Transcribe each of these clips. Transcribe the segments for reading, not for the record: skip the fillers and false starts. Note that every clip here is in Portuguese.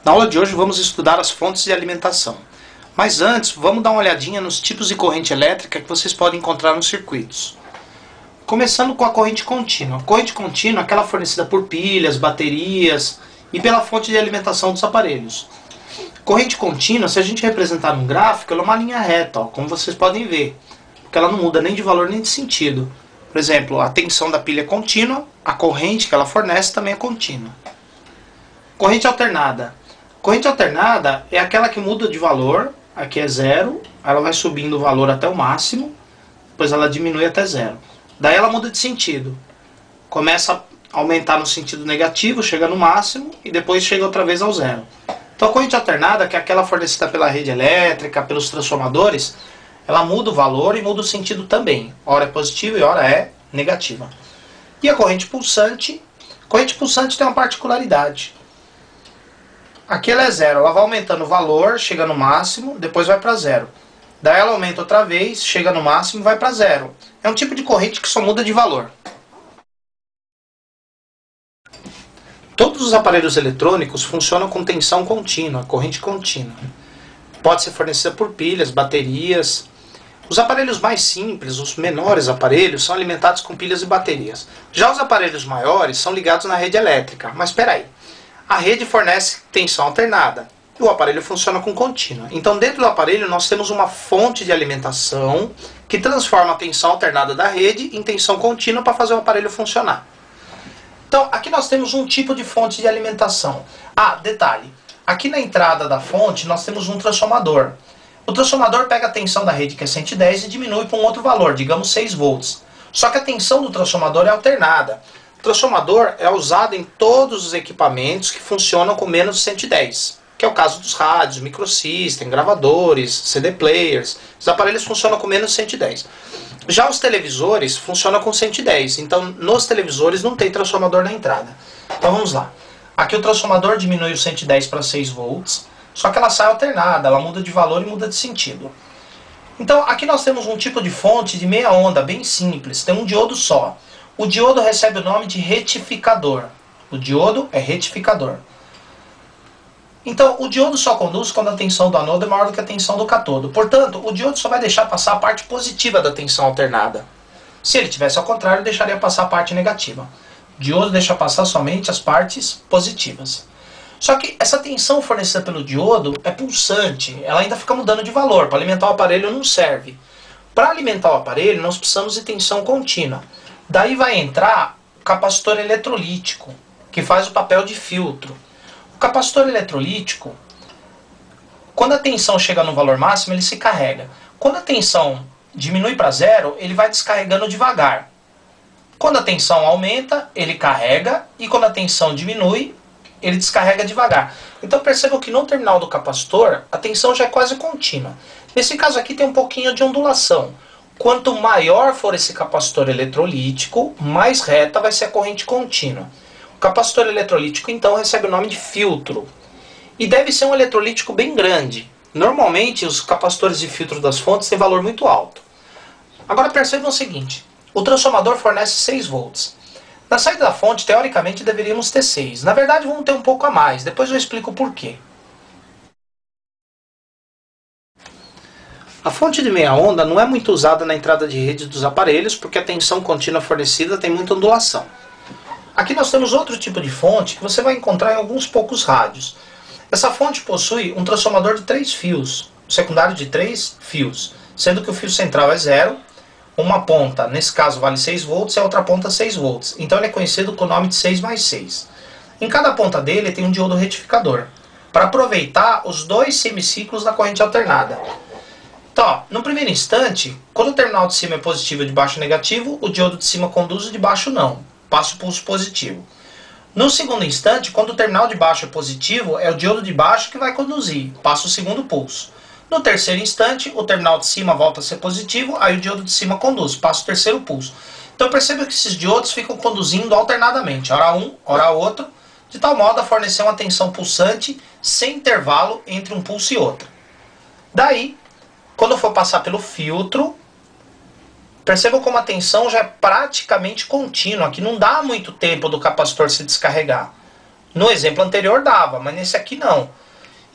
Na aula de hoje vamos estudar as fontes de alimentação. Mas antes, vamos dar uma olhadinha nos tipos de corrente elétrica que vocês podem encontrar nos circuitos. Começando com a corrente contínua. A corrente contínua é aquela fornecida por pilhas, baterias e pela fonte de alimentação dos aparelhos. Corrente contínua, se a gente representar num gráfico, ela é uma linha reta, ó, como vocês podem ver, porque ela não muda nem de valor nem de sentido. Por exemplo, a tensão da pilha é contínua, a corrente que ela fornece também é contínua. Corrente alternada. Corrente alternada é aquela que muda de valor, aqui é zero, ela vai subindo o valor até o máximo, depois ela diminui até zero. Daí ela muda de sentido. Começa a aumentar no sentido negativo, chega no máximo e depois chega outra vez ao zero. Então a corrente alternada, que é aquela fornecida pela rede elétrica, pelos transformadores, ela muda o valor e muda o sentido também. Ora é positiva e ora é negativa. E a corrente pulsante tem uma particularidade. Aqui ela é zero, ela vai aumentando o valor, chega no máximo, depois vai para zero. Daí ela aumenta outra vez, chega no máximo e vai para zero. É um tipo de corrente que só muda de valor. Todos os aparelhos eletrônicos funcionam com tensão contínua, corrente contínua. Pode ser fornecida por pilhas, baterias. Os aparelhos mais simples, os menores aparelhos, são alimentados com pilhas e baterias. Já os aparelhos maiores são ligados na rede elétrica. Mas espera aí, a rede fornece tensão alternada e o aparelho funciona com contínua. Então dentro do aparelho nós temos uma fonte de alimentação que transforma a tensão alternada da rede em tensão contínua para fazer o aparelho funcionar. Então, aqui nós temos um tipo de fonte de alimentação. Ah, detalhe, aqui na entrada da fonte nós temos um transformador. O transformador pega a tensão da rede, que é 110, e diminui para um outro valor, digamos 6 volts. Só que a tensão do transformador é alternada. O transformador é usado em todos os equipamentos que funcionam com menos de 110, que é o caso dos rádios, microsystem, gravadores, CD players. Os aparelhos funcionam com menos de 110. Já os televisores funcionam com 110, então nos televisores não tem transformador na entrada. Então vamos lá. Aqui o transformador diminui o 110 para 6 volts, só que ela sai alternada, ela muda de valor e muda de sentido. Então aqui nós temos um tipo de fonte de meia onda, bem simples, tem um diodo só. O diodo recebe o nome de retificador. O diodo é retificador. Então, o diodo só conduz quando a tensão do anodo é maior do que a tensão do catodo. Portanto, o diodo só vai deixar passar a parte positiva da tensão alternada. Se ele tivesse ao contrário, deixaria passar a parte negativa. O diodo deixa passar somente as partes positivas. Só que essa tensão fornecida pelo diodo é pulsante, ela ainda fica mudando de valor. Para alimentar o aparelho não serve. Para alimentar o aparelho, nós precisamos de tensão contínua. Daí vai entrar o capacitor eletrolítico, que faz o papel de filtro. O capacitor eletrolítico, quando a tensão chega no valor máximo, ele se carrega. Quando a tensão diminui para zero, ele vai descarregando devagar. Quando a tensão aumenta, ele carrega, e quando a tensão diminui, ele descarrega devagar. Então percebam que no terminal do capacitor, a tensão já é quase contínua. Nesse caso aqui tem um pouquinho de ondulação. Quanto maior for esse capacitor eletrolítico, mais reta vai ser a corrente contínua. O capacitor eletrolítico, então, recebe o nome de filtro. E deve ser um eletrolítico bem grande. Normalmente, os capacitores de filtro das fontes têm valor muito alto. Agora percebam o seguinte, o transformador fornece 6 volts. Na saída da fonte, teoricamente, deveríamos ter 6. Na verdade, vamos ter um pouco a mais. Depois eu explico o porquê. A fonte de meia onda não é muito usada na entrada de rede dos aparelhos, porque a tensão contínua fornecida tem muita ondulação. Aqui nós temos outro tipo de fonte que você vai encontrar em alguns poucos rádios. Essa fonte possui um transformador de 3 fios, um secundário de 3 fios, sendo que o fio central é 0, uma ponta, nesse caso, vale 6 volts e a outra ponta 6 volts. Então ele é conhecido com o nome de 6 mais 6. Em cada ponta dele tem um diodo retificador, para aproveitar os 2 semiciclos da corrente alternada. Então, ó, no primeiro instante, quando o terminal de cima é positivo e de baixo negativo, o diodo de cima conduz, o de baixo não. Passa o pulso positivo. No segundo instante, quando o terminal de baixo é positivo, é o diodo de baixo que vai conduzir, passa o segundo pulso. No terceiro instante, o terminal de cima volta a ser positivo, aí o diodo de cima conduz, passa o terceiro pulso. Então perceba que esses diodos ficam conduzindo alternadamente, ora um, ora outro, de tal modo a fornecer uma tensão pulsante sem intervalo entre um pulso e outro. Daí, quando for passar pelo filtro, percebam como a tensão já é praticamente contínua, que não dá muito tempo do capacitor se descarregar. No exemplo anterior dava, mas nesse aqui não.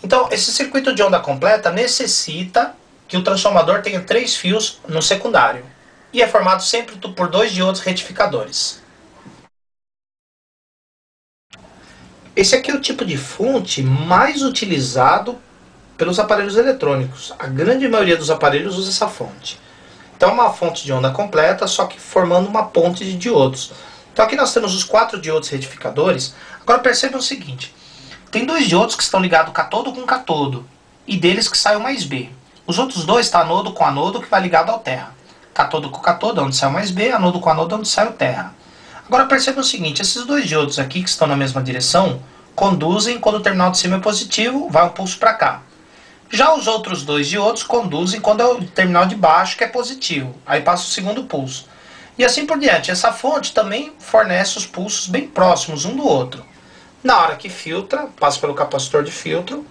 Então, esse circuito de onda completa necessita que o transformador tenha 3 fios no secundário. E é formado sempre por 2 diodos retificadores. Esse aqui é o tipo de fonte mais utilizado pelos aparelhos eletrônicos. A grande maioria dos aparelhos usa essa fonte. Então é uma fonte de onda completa, só que formando uma ponte de diodos. Então aqui nós temos os 4 diodos retificadores. Agora percebam o seguinte. Tem 2 diodos que estão ligados catodo com catodo. E deles que sai o mais B. Os outros 2 estão anodo com anodo que vai ligado ao terra. Catodo com catodo, onde sai o mais B. Anodo com anodo, onde sai o terra. Agora percebam o seguinte. Esses 2 diodos aqui que estão na mesma direção conduzem quando o terminal de cima é positivo, vai um pulso para cá. Já os outros 2 diodos conduzem quando é o terminal de baixo que é positivo. Aí passa o segundo pulso. E assim por diante. Essa fonte também fornece os pulsos bem próximos um do outro. Na hora que filtra, passa pelo capacitor de filtro,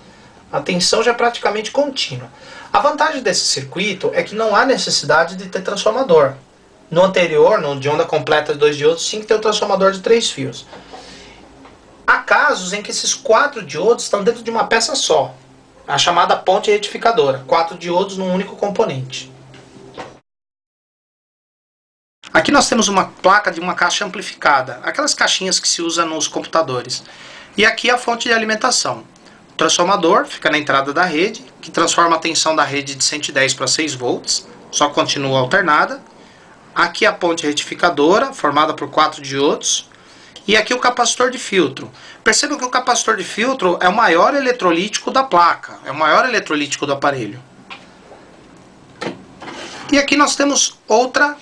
a tensão já é praticamente contínua. A vantagem desse circuito é que não há necessidade de ter transformador. No anterior, no de onda completa de 2 diodos, tinha que ter um transformador de 3 fios. Há casos em que esses 4 diodos estão dentro de uma peça só, a chamada ponte retificadora, 4 diodos num único componente. Aqui nós temos uma placa de uma caixa amplificada, aquelas caixinhas que se usa nos computadores. E aqui a fonte de alimentação. O transformador fica na entrada da rede, que transforma a tensão da rede de 110 para 6 volts, só continua alternada. Aqui a ponte retificadora, formada por 4 diodos. E aqui o capacitor de filtro. Percebam que o capacitor de filtro é o maior eletrolítico da placa, é o maior eletrolítico do aparelho. E aqui nós temos outra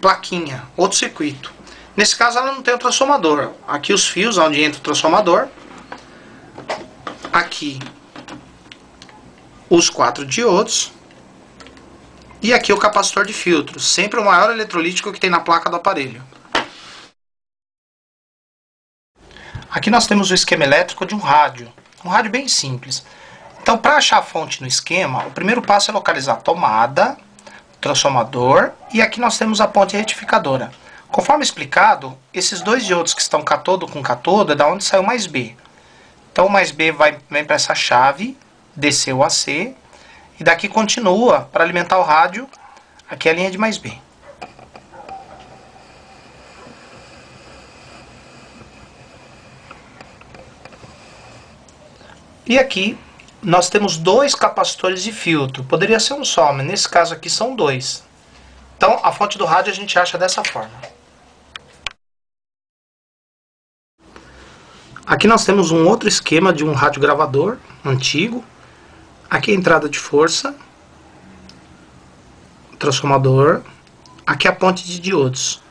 plaquinha, outro circuito. Nesse caso ela não tem o transformador. Aqui os fios onde entra o transformador. Aqui os 4 diodos. E aqui o capacitor de filtro, sempre o maior eletrolítico que tem na placa do aparelho. Aqui nós temos o esquema elétrico de um rádio bem simples. Então, para achar a fonte no esquema, o primeiro passo é localizar a tomada, o transformador, e aqui nós temos a ponte retificadora. Conforme explicado, esses 2 diodos que estão catodo com catodo é da onde sai o mais B. Então o mais B vem para essa chave, desceu o AC, e daqui continua para alimentar o rádio, aqui é a linha de mais B. E aqui nós temos 2 capacitores de filtro. Poderia ser um só, mas nesse caso aqui são 2. Então a fonte do rádio a gente acha dessa forma. Aqui nós temos um outro esquema de um rádio gravador antigo. Aqui a entrada de força, transformador. Aqui a ponte de diodos.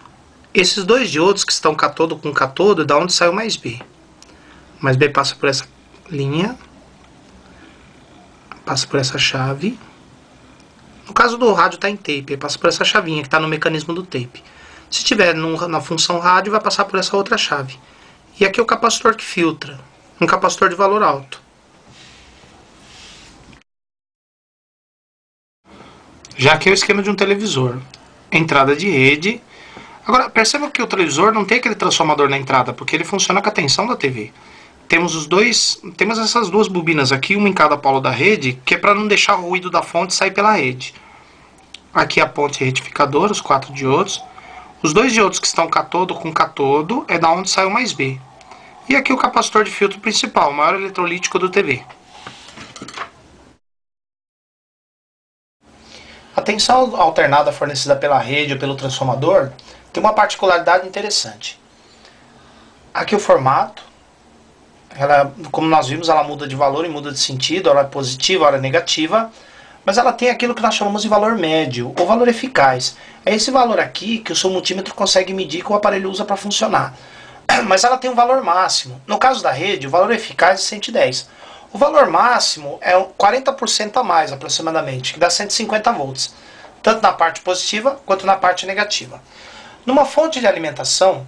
Esses 2 diodos que estão catodo com catodo é da onde sai o mais B. O mais B passa por essa linha, passa por essa chave. No caso do rádio está em tape, passa por essa chavinha que está no mecanismo do tape. Se estiver na função rádio, vai passar por essa outra chave. E aqui é o capacitor que filtra, um capacitor de valor alto. Já aqui é o esquema de um televisor, entrada de rede. Agora percebam que o televisor não tem aquele transformador na entrada, porque ele funciona com a tensão da TV. Temos essas 2 bobinas aqui, uma em cada polo da rede, que é para não deixar o ruído da fonte sair pela rede. Aqui a ponte retificadora, os 4 diodos. Os 2 diodos que estão catodo com catodo é da onde sai o mais B. E aqui o capacitor de filtro principal, o maior eletrolítico do TV. A tensão alternada fornecida pela rede ou pelo transformador tem uma particularidade interessante. Aqui o formato. Ela, como nós vimos, ela muda de valor e muda de sentido, ela é positiva, ela é negativa, mas ela tem aquilo que nós chamamos de valor médio, ou valor eficaz. É esse valor aqui que o seu multímetro consegue medir que o aparelho usa para funcionar. Mas ela tem um valor máximo. No caso da rede, o valor eficaz é 110. O valor máximo é 40% a mais, aproximadamente, que dá 150 volts, tanto na parte positiva quanto na parte negativa. Numa fonte de alimentação,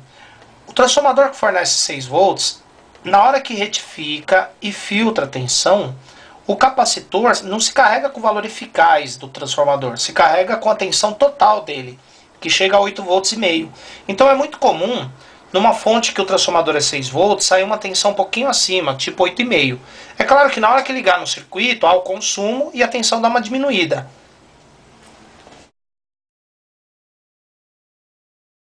o transformador que fornece 6 volts, na hora que retifica e filtra a tensão, o capacitor não se carrega com o valor eficaz do transformador, se carrega com a tensão total dele, que chega a 8,5 volts. Então é muito comum numa fonte que o transformador é 6 volts, sai uma tensão um pouquinho acima, tipo 8,5. É claro que na hora que ligar no circuito, há o consumo e a tensão dá uma diminuída.